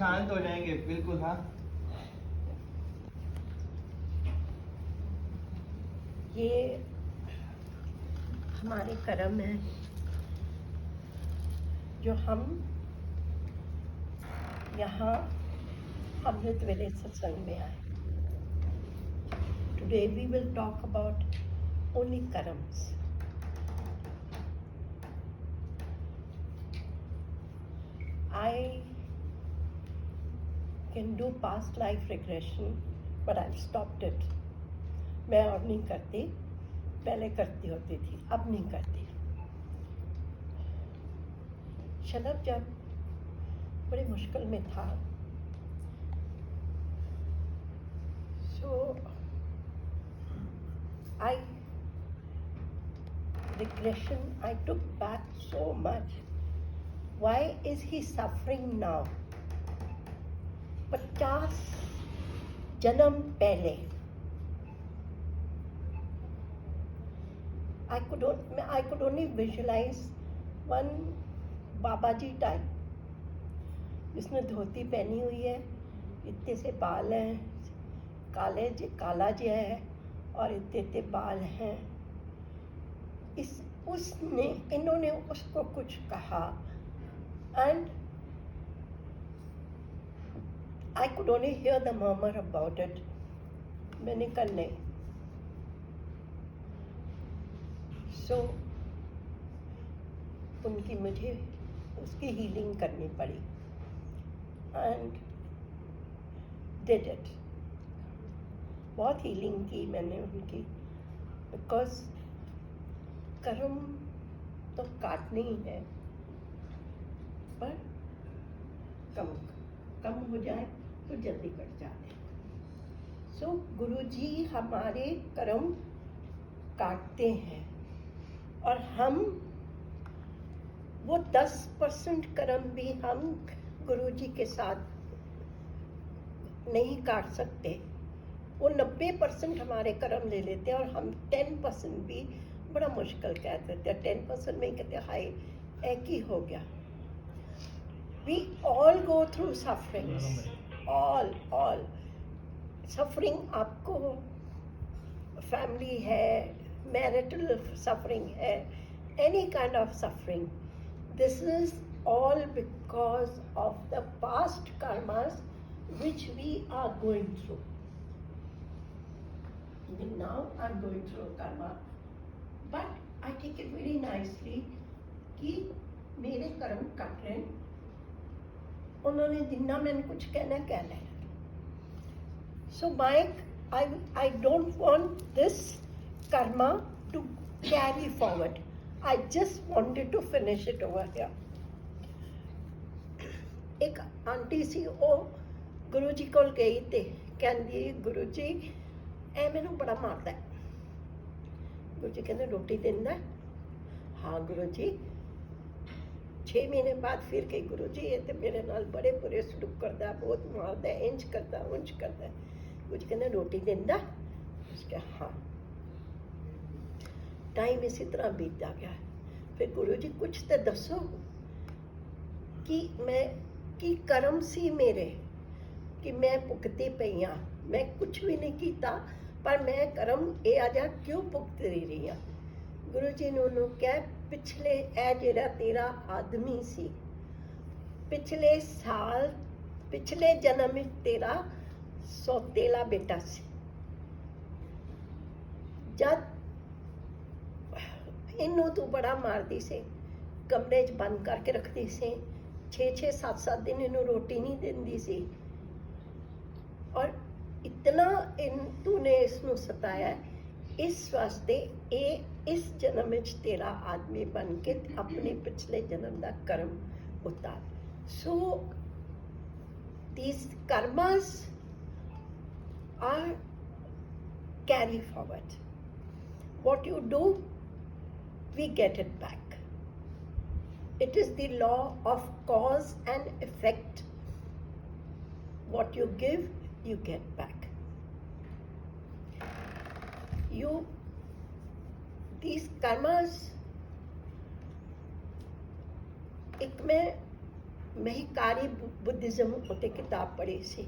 शांत हो जाएंगे, बिल्कुल। हाँ, ये हमारे कर्म है जो हम यहाँ अमृत वेले सत्संग में आए। Today we will talk about only karmas. I can do past life regression, but I've stopped it. मैं और नहीं करती, पहले करती होती थी, अब नहीं करती। शलभ जब बड़ी मुश्किल में था, so regression, I took back so much. Why is he suffering now? 50 जन्म पहले I could only visualize one Babaji type, जिसने धोती पहनी हुई है, इतने से बाल हैं, काला जी है और इतने बाल हैं। इन्होंने उसको कुछ कहा and I could only hear the murmur about it. मैंने कहा नहीं। So उनकी मुझे उसकी हीलिंग करनी पड़ी and did it. बहुत हीलिंग की मैंने उनकी, because कर्म तो काटने ही है, पर कम हो जाए तो जल्दी कट जाते। सो गुरुजी हमारे कर्म काटते हैं और हम वो 10% कर्म भी हम गुरुजी के साथ नहीं काट सकते। वो 90% हमारे कर्म ले लेते हैं और हम 10% भी बड़ा मुश्किल कह देते हैं। 10% में कहते हैं हाय एक ही हो गया। We all go through sufferings, all suffering। आपको फैमिली है, मैरिटल सफरिंग है, any kind of suffering. This is all because of the past karmas which we are going through. Even now I'm going through karma, but I take it very nicely कि मेरे कर्म cut रहे हैं। उन्होंने जिन्ना मैंने कुछ कहना है। So I don't want this karma to carry forward. I just wanted to finish it over here. एक आंटी सी वो गुरुजी को गई थी, कहती गुरुजी ए मैनू बड़ा मारदा है। गुरुजी कहते रोटी देंदा? हाँ गुरुजी। 6 महीने बाद फिर कही गुरुजी ये तो मेरे नाल बड़े बुरे सलूक करता है, बहुत मारदा है, इंज करता उंज करता है। गुरुजी कहते रोटी देंदा? उसके हाँ। टाइम इसी तरह बीतता गया। फिर गुरुजी कुछ तो दसो कि कर्म सी मेरे कि मैं भुगती पई हाँ। मैं कुछ भी नहीं किया पर मैं कर्म ये आजा क्यों भुगत रही हाँ। गुरुजी ने उन्होंने कहा पिछले ए जेड़ा तेरा आदमी सी, पिछले जन्म में तेरा सौतेला बेटा सी। जब इनू तू बड़ा मारती से, कमरे च बंद करके रखती से, 6-6 7-7 दिन इनू रोटी नहीं देंदी सी और इतना तूने इसनू सताया, इस वास्ते इस जन्म में तेरा आदमी बन के अपने पिछले जन्म का कर्म उतार। सो these karmas are carry forward. What you do, we get it back. It is the law of cause and effect. What you give, you get back. These karmas, एक ਮਹਿਕਾਰੀ ਬੁੱਧਿਜ਼ਮ ਉੱਤੇ ਕਿਤਾਬ ਪੜ੍ਹੀ ਸੀ,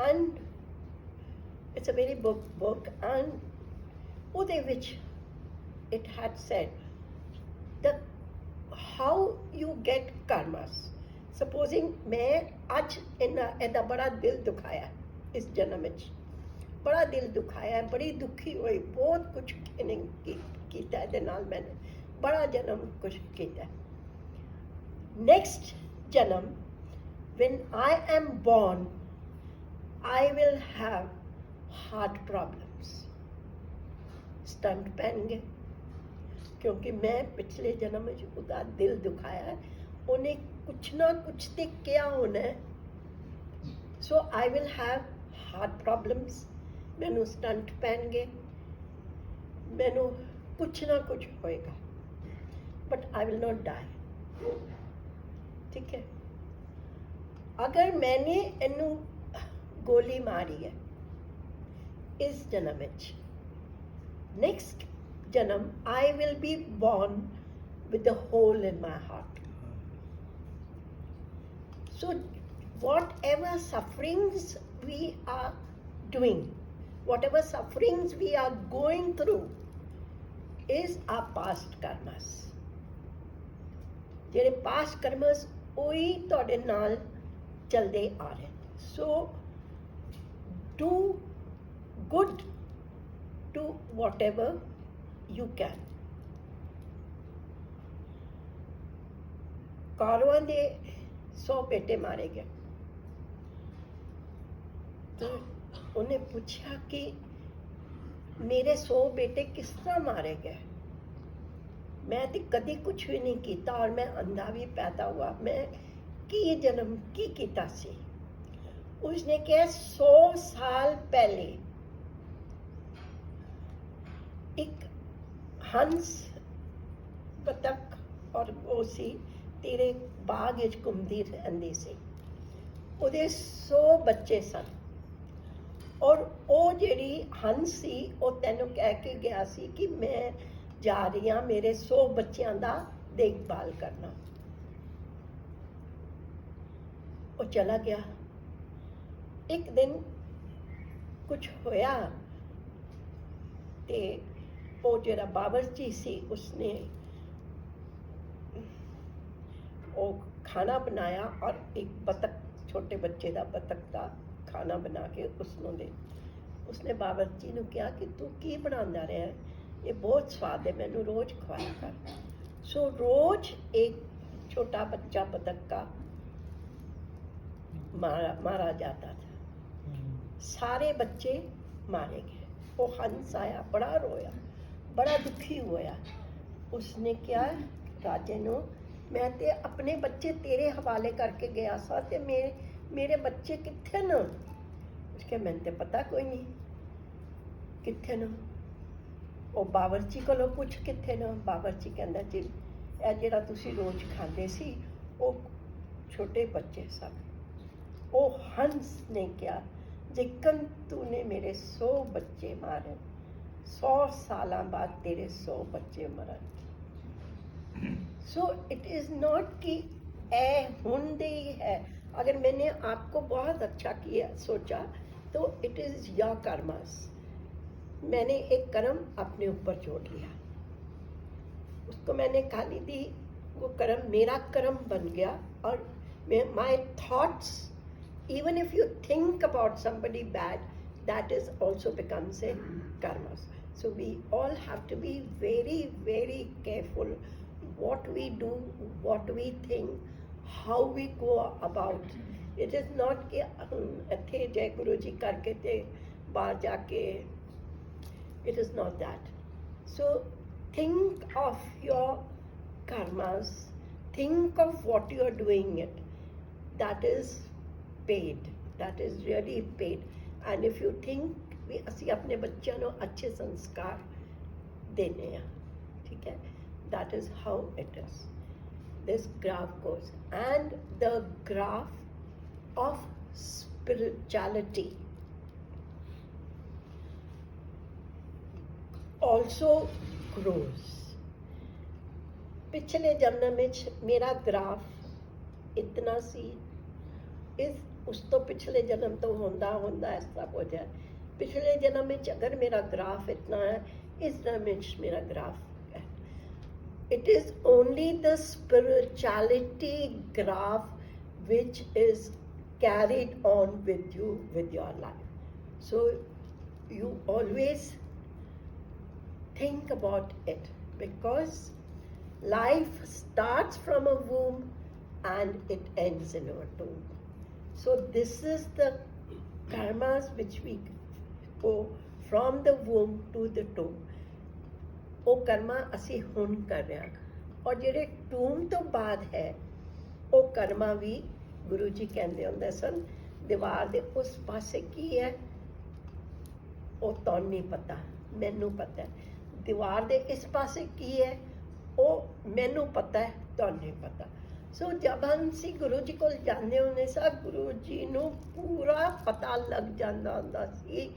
and it's a very book, and ਉਹਦੇ ਵਿੱਚ it had said that how you get karmas. Supposing मैं आज ਇਹਦਾ ਬੜਾ ਦਿਲ ਦੁਖਾਇਆ, ਇਸ ਜਨਮ ਵਿੱਚ ਬੜਾ ਦਿਲ ਦੁਖਾਇਆ, ਬੜੀ ਦੁਖੀ ਹੋਈ, ਬਹੁਤ ਕੁਛ ਕੀਤਾ ਇਹਦੇ ਨਾਲ, ਮੈंने ਬੜਾ ਜਨਮ ਕੁਛ ਕੀਤਾ। next janam, when I am born, I will have heart problems, stunt ਪੈਣਗੇ, क्योंकि मैं पिछले जन्म में उसका दिल दुखाया है, उन्हें कुछ ना कुछ तो क्या होना है, so I will have heart problems, मैनू स्टंट पैणगे, मैनू कुछ ना कुछ होएगा, but I will not die. ठीक है, अगर मैंने इनू गोली मारी है इस जन्म में, next janam I will be born with a hole in my heart. So whatever sufferings we are doing, whatever sufferings we are going through is our past karmas. ਜਿਹੜੇ past karmas ਉਹੀ ਤੁਹਾਡੇ ਨਾਲ ਚਲਦੇ ਆ ਰਹੇ। So do good to whatever you can. कौरवों ने 100 बेटे मारे गए, तो उन्हें पूछा कि मेरे 100 बेटे किस तरह मारे गए, मैं तो कभी कुछ भी नहीं किया और मैं अंधा भी पैदा हुआ, मैं की जन्म की किया सी। उसने कहा 100 साल पहले एक हंस बतख और वो सी तेरे बाग विच घुमदी रहंदी सी, ਉਹਦੇ 100 ਬੱਚੇ ਸਨ, ਔਰ ਉਹ ਜਿਹੜੀ ਹੰਸ ਸੀ ਉਹ ਤੈਨੂੰ ਕਹਿ ਕੇ ਗਿਆ ਸੀ ਕਿ ਮੈਂ ਜਾ ਰਹੀ ਹਾਂ ਮੇਰੇ 100 ਬੱਚਿਆਂ ਦਾ ਦੇਖਭਾਲ ਕਰਨਾ। ਉਹ ਚਲਾ ਗਿਆ। ਇੱਕ ਦਿਨ ਕੁਝ ਹੋਇਆ ਤੇ ਉਹ ਜਿਹੜਾ ਬਾਵਰਚੀ ਸੀ ਉਸਨੇ ਉਹ ਖਾਣਾ ਬਣਾਇਆ ਔਰ ਇੱਕ ਬਤਖ, ਛੋਟੇ ਬੱਚੇ ਦਾ ਬਤਖ ਦਾ ਖਾਣਾ ਬਣਾ ਕੇ ਉਸਨੂੰ ਦੇ। ਉਸਨੇ ਬਾਵਰਚੀ ਨੂੰ ਕਿਹਾ ਕਿ ਤੂੰ ਕੀ ਬਣਾਉਂਦਾ ਰਿਹਾ, ਇਹ ਬਹੁਤ ਸਵਾਦ ਹੈ, ਮੈਨੂੰ ਰੋਜ਼ ਖਵਾਇਆ ਕਰ। ਸੋ रोज एक छोटा बच्चा बतख का मारा जाता था, सारे बच्चे मारे गए। वो हंस आया, बड़ा रोया, बड़ा दुखी होया। उसने क्या राजे नो, मैं ते अपने बच्चे तेरे हवाले करके गया सा ते मेरे बच्चे कित्थे न? उसके मैंने ते पता कोई नहीं कित्थे न। ਉਹ ਬਾਵਰਚੀ ਕੋਲੋਂ ਪੁੱਛ ਕਿੱਥੇ ਨਾ। ਬਾਵਰਚੀ ਕਹਿੰਦਾ ਜੀ ਇਹ ਜਿਹੜਾ ਤੁਸੀਂ ਰੋਜ਼ ਖਾਂਦੇ ਸੀ ਉਹ ਛੋਟੇ ਬੱਚੇ ਸਨ। ਉਹ ਹੰਸ ਨੇ ਕਿਹਾ ਜੇਕਰ ਤੂਨੇ ਮੇਰੇ 100 ਬੱਚੇ ਮਾਰੇ, 100 ਸਾਲਾਂ ਬਾਅਦ ਤੇਰੇ 100 ਬੱਚੇ ਮਰਨ। सो इट इज़ नॉट कि ए हुंदे ही है। अगर मैंने आपको बहुत अच्छा किया सोचा तो इट इज़ योर कर्मस। मैंने एक कर्म अपने ऊपर जोड़ लिया, उसको मैंने गाली दी, वो कर्म मेरा कर्म बन गया। और my thoughts, even if you think about somebody bad, that is also becomes a karma. So we all have to be very, very careful what we do, what we think, how we go about. It is not कि इत्थे जय गुरु जी करके ते बाहर जाके, it is not that. So think of your karmas, think of what you are doing it, that is paid, that is really paid. And if you think ਵੀ ਅਸੀਂ ਆਪਣੇ ਬੱਚਿਆਂ ਨੂੰ ਅੱਛੇ ਸੰਸਕਾਰ ਦੇਣੇ ਆ, ਠੀਕ ਹੈ, that is how it is. This graph goes, and the graph of spirituality also grows. पिछले जन्म में मेरा ग्राफ इतना सी, इस उस तो पिछले जन्म तो होंदा इस तरह हो जाए। पिछले जन्म में अगर मेरा ग्राफ इतना है, इस जन्म में मेरा ग्राफ है। It is only the spirituality graph which is carried on with you with your life. So you always think about it, because life starts from a womb and it ends in a tomb. So this is the karmas which we go from the womb to the tomb. ਉਹ ਕਰਮਾ ਅਸੀਂ ਹੁਣ ਕਰ ਰਹੇ ਹਾਂ, ਔਰ ਜਿਹੜੇ ਟੂਮ ਤੋਂ ਬਾਅਦ ਹੈ ਉਹ ਕਰਮਾ ਵੀ ਗੁਰੂ ਜੀ ਕਹਿੰਦੇ ਹੁੰਦੇ ਸਨ, ਦੀਵਾਰ ਦੇ ਉਸ ਪਾਸੇ ਕੀ ਹੈ ਉਹ ਤੁਹਾਨੂੰ ਨਹੀਂ ਪਤਾ, ਮੈਨੂੰ ਪਤਾ ਹੈ। ਦੀਵਾਰ ਦੇ ਇਸ ਪਾਸੇ ਕੀ ਹੈ ਉਹ ਮੈਨੂੰ ਪਤਾ ਹੈ, ਤੁਹਾਨੂੰ ਨਹੀਂ ਪਤਾ। ਸੋ ਜਦ ਅਸੀਂ ਗੁਰੂ ਜੀ ਕੋਲ ਜਾਂਦੇ ਹੁੰਦੇ ਸਾਂ, ਗੁਰੂ ਜੀ ਨੂੰ ਪੂਰਾ ਪਤਾ ਲੱਗ ਜਾਂਦਾ ਹੁੰਦਾ ਸੀ,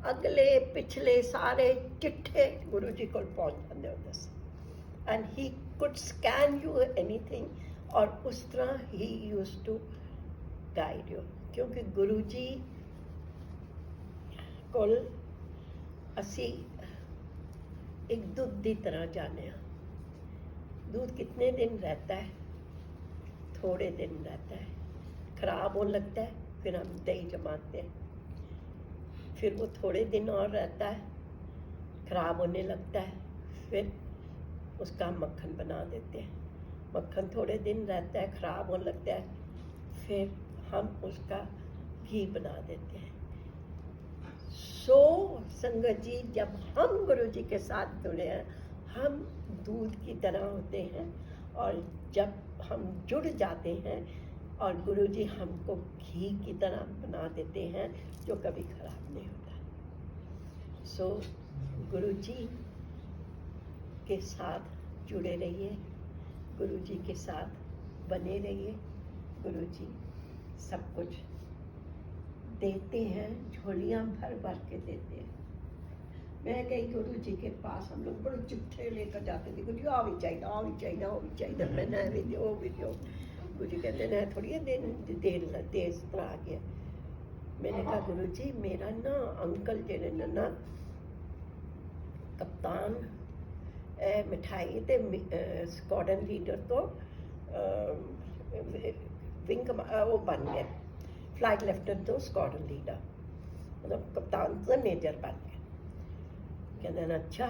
अगले पिछले सारे चिट्ठे गुरु जी को पहुंच जाते होते थे, and he could scan you anything, और उस तरह ही यूज टू गाइड यू। क्योंकि गुरु जी को असी एक दूध की तरह जाने। दूध कितने दिन रहता है? थोड़े दिन रहता है, खराब होने लगता है, फिर हम दही जमाते हैं, फिर वो थोड़े दिन और रहता है, खराब होने लगता है, फिर उसका हम मक्खन बना देते हैं। मक्खन थोड़े दिन रहता है, खराब होने लगता है, फिर हम उसका घी बना देते हैं। सो संगत जी, जब हम गुरु जी के साथ जुड़े हैं, हम दूध की तरह होते हैं, और जब हम जुड़ जाते हैं और गुरु जी हमको घी की तरह बना देते हैं, जो कभी खराब नहीं होता। सो गुरु जी के साथ जुड़े रहिए, गुरु जी के साथ बने रहिए। गुरु जी सब कुछ देते हैं, झोलियाँ भर भर के देते हैं। मैं गई गुरु जी के पास, हम लोग बड़े चिट्ठे लेकर जाते थे, गुरु जी आ भी चाहिए, आ भी चाहिए, आ भी चाहिए, मैंने भी दो, वो भी दो। गुरु जी कहते हैं थोड़ी देर इस तरह आ गया। मैंने कहा गुरु जी, मेरा ना अंकल जेने ना कप्तान मिठाई ते स्क्वाड्रन लीडर तो विंग वो बन गए, फ्लाइट लेफ्टिनेंट तो स्क्वाड्रन लीडर, मतलब कप्तान से मेजर बन गए। कहते हैं अच्छा,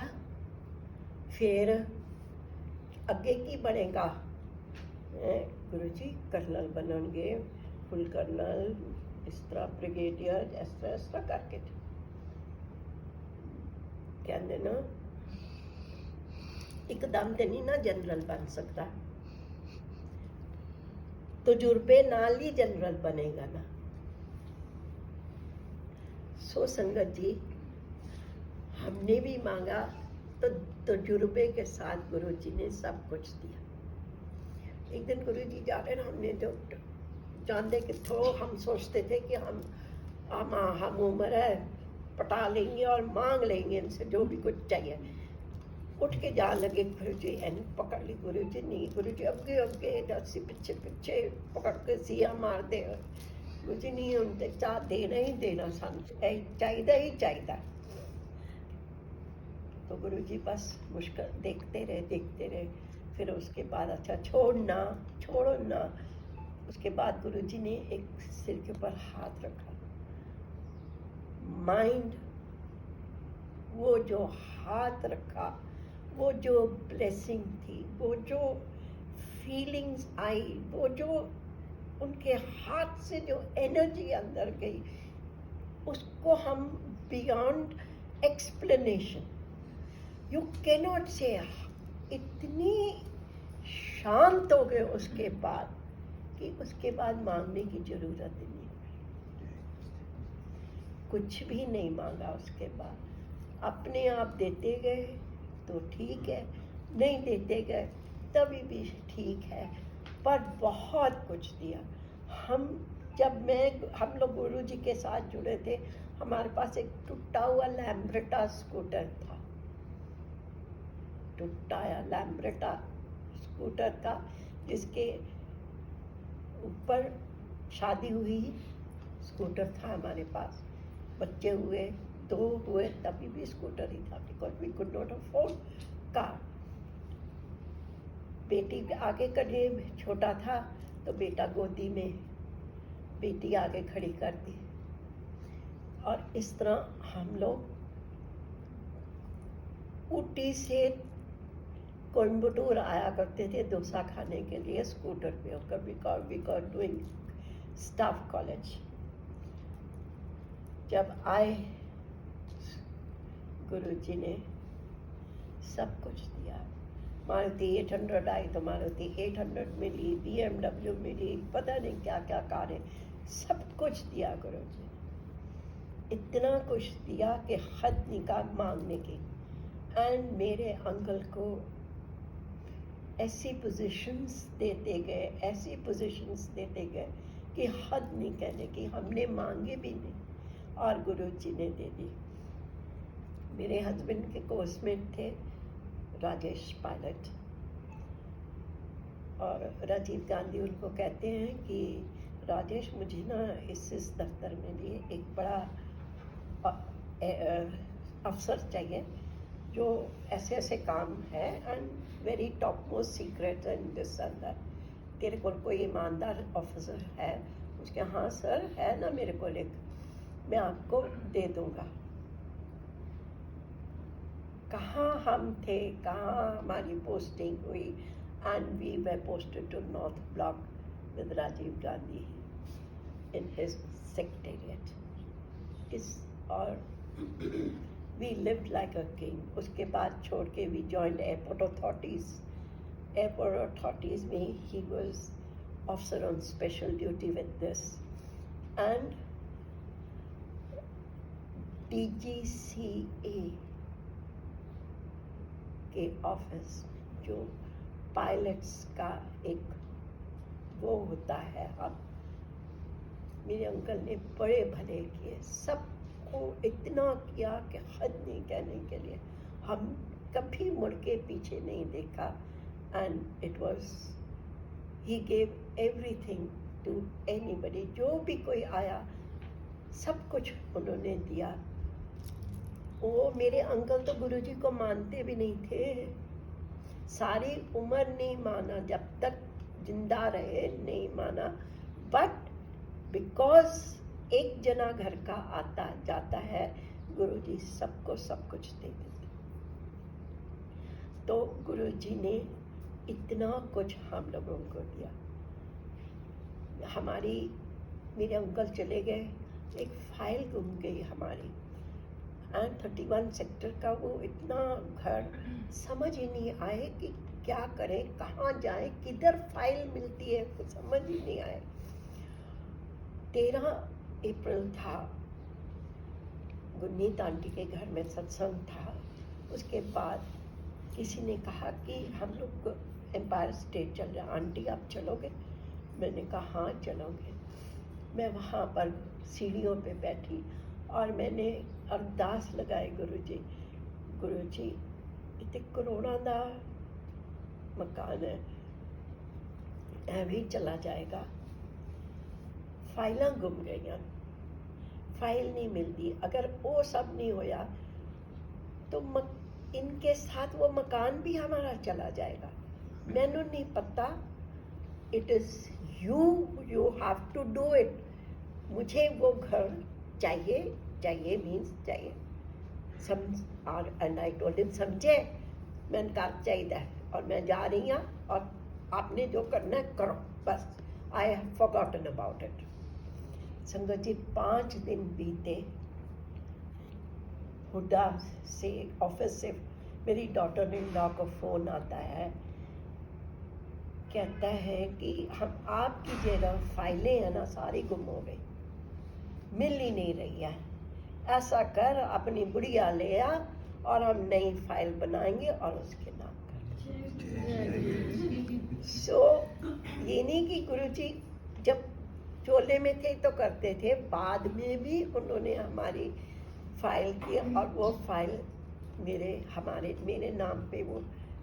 फिर अगे की बनेगा? गुरु जी कर्नल बननगे, फुल कर्नल, इस तरह ब्रिगेडियर, इस तरह करके। कहते ना एकदम तो नहीं ना जनरल बन सकता, तजुर्बे नाल ही जनरल बनेगा ना। सो संगत जी, हमने भी मांगा तो तजुर्बे के साथ गुरु जी ने सब कुछ दिया। एक दिन गुरु जी जा रहे, हमने जो जानते किथों, हम सोचते थे कि हम उम्र है, पटा लेंगे और मांग लेंगे इनसे जो भी कुछ चाहिए। उठ के जा लगे, गुरु जी एन पकड़ ली। गुरु जी नहीं, गुरु जी अगे अगे दसी पिछे पिछे पकड़ के सिया मार दे। गुरु जी नहीं, उनसे चाह देना ही देना, सन चाहिए ही चाहिए। तो गुरु जी बस मुश्किल देखते रहे। फिर उसके बाद अच्छा छोड़ो ना। उसके बाद गुरु जी ने एक सिर के ऊपर हाथ रखा। माइंड, वो जो हाथ रखा, वो जो ब्लेसिंग थी, वो जो फीलिंग्स आई, वो जो उनके हाथ से जो एनर्जी अंदर गई, उसको हम beyond explanation, you cannot say. इतनी शांत हो गए उसके बाद कि उसके बाद मांगने की जरूरत ही नहीं, कुछ भी नहीं मांगा। उसके बाद अपने आप देते गए तो ठीक है, नहीं देते गए तभी भी ठीक है, पर बहुत कुछ दिया। हम लोग गुरु जी के साथ जुड़े थे, हमारे पास एक टूटा हुआ लैम्ब्रेटा स्कूटर था, टूटा या लैम्ब्रेटा स्कूटर था जिसके ऊपर शादी हुई, स्कूटर था हमारे पास, बच्चे हुए 2 हुए तभी भी स्कूटर ही था, because we could not afford car. बेटी आगे का जेब छोटा था तो बेटा गोदी में, बेटी आगे खड़ी कर दी, और इस तरह हम लोग ऊटी से कोयम्बटूर आया करते थे डोसा खाने के लिए स्कूटर पे होकर, because we were doing staff college. जब आए गुरुजी ने सब कुछ दिया। मारुति 800 आई तो मारुति 800 मिली, BMW मिली, पता नहीं क्या क्या कारें, सब कुछ दिया गुरुजी ने। इतना कुछ दिया कि हद निकाल मांगने की। एंड मेरे अंकल को ऐसी पोजीशंस देते गए, ऐसी पोजीशंस देते गए कि हद नहीं कहने की। हमने मांगे भी नहीं और गुरुजी ने दे दी। मेरे हस्बैंड के कोर्समेट थे राजेश पायलट, और राजीव गांधी उनको कहते हैं कि राजेश मुझे ना इस दफ्तर में लिए एक बड़ा अफसर चाहिए जो ऐसे ऐसे काम है and very top most secret and this and that, तेरे को कोई ईमानदार ऑफिसर है? उसके हाँ सर है ना मेरे को, एक मैं आपको दे दूंगा। कहाँ हम थे, कहाँ हमारी पोस्टिंग हुई, and we were posted to North Block with Rajiv Gandhi in his secretariat इस, और we lived like a king. उसके बाद छोड़ के we joined airport authorities. Airport authorities में ही was officer on special duty with this, and DGCA के office जो पायलट्स का एक वो होता है, अब मेरे अंकल ने बड़े भले किए, सबको इतना किया कि हद नहीं कहने के लिए। हम कभी मुड़ के पीछे नहीं देखा, and it was he gave everything to anybody. जो भी कोई आया सब कुछ उन्होंने दिया। वो मेरे अंकल तो गुरुजी को मानते भी नहीं थे, सारी उम्र नहीं माना, जब तक जिंदा रहे नहीं माना, बट बिकॉज एक जना घर का आता जाता है, गुरुजी सबको सब कुछ दे देते। तो गुरुजी ने इतना कुछ हम लोगों को दिया। हमारी, मेरे अंकल चले गए, एक फाइल गुम गई हमारी, एंड 31 सेक्टर का वो इतना घर, समझ ही नहीं आए कि क्या करें, कहाँ जाएं, किधर फाइल मिलती है, कुछ समझ ही नहीं आए। 13 अप्रैल था, गुरनीत आंटी के घर में सत्संग था। उसके बाद किसी ने कहा कि हम लोग एम्पायर स्टेट चल रहे, आंटी आप चलोगे? मैंने कहा हाँ चलोगे। मैं वहाँ पर सीढ़ियों पे बैठी और मैंने अरदास लगाई, गुरुजी इतने करोड़ों का मकान है, भी चला जाएगा। फाइलां गुम गई, फाइल नहीं मिलती। अगर वो सब नहीं होया तो इनके साथ वो मकान भी हमारा चला जाएगा। मैंने नहीं पता, it is you have to do it. मुझे वो घर चाहिए, चाहिए मीन्स चाहिए। एंड आई टोल्ड हिम समझे, मैंने कहा चाहिए और मैं जा रही हूँ और आपने जो करना है करो, बस I have forgotten about it. संगत जी 5 दिन बीते, हुडा से ऑफिस से मेरी डॉटर इन लॉ को फोन आता है, कहता है कि हम आपकी जगह फाइलें है ना सारी गुम हो गई, मिल ही नहीं रही है। ऐसा कर अपनी बुढ़िया ले आ और हम नई फाइल बनाएंगे और उसके नाम कर। सो ये नहीं कि गुरुजी जब चोले में थे तो करते थे, बाद में भी उन्होंने हमारी फाइल की और वो फाइल मेरे नाम पे वो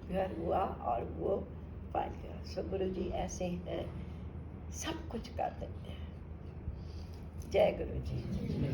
घर हुआ और वो पाएगा। सो गुरु जी ऐसे हैं, सब कुछ कर देते हैं। जय गुरु जी।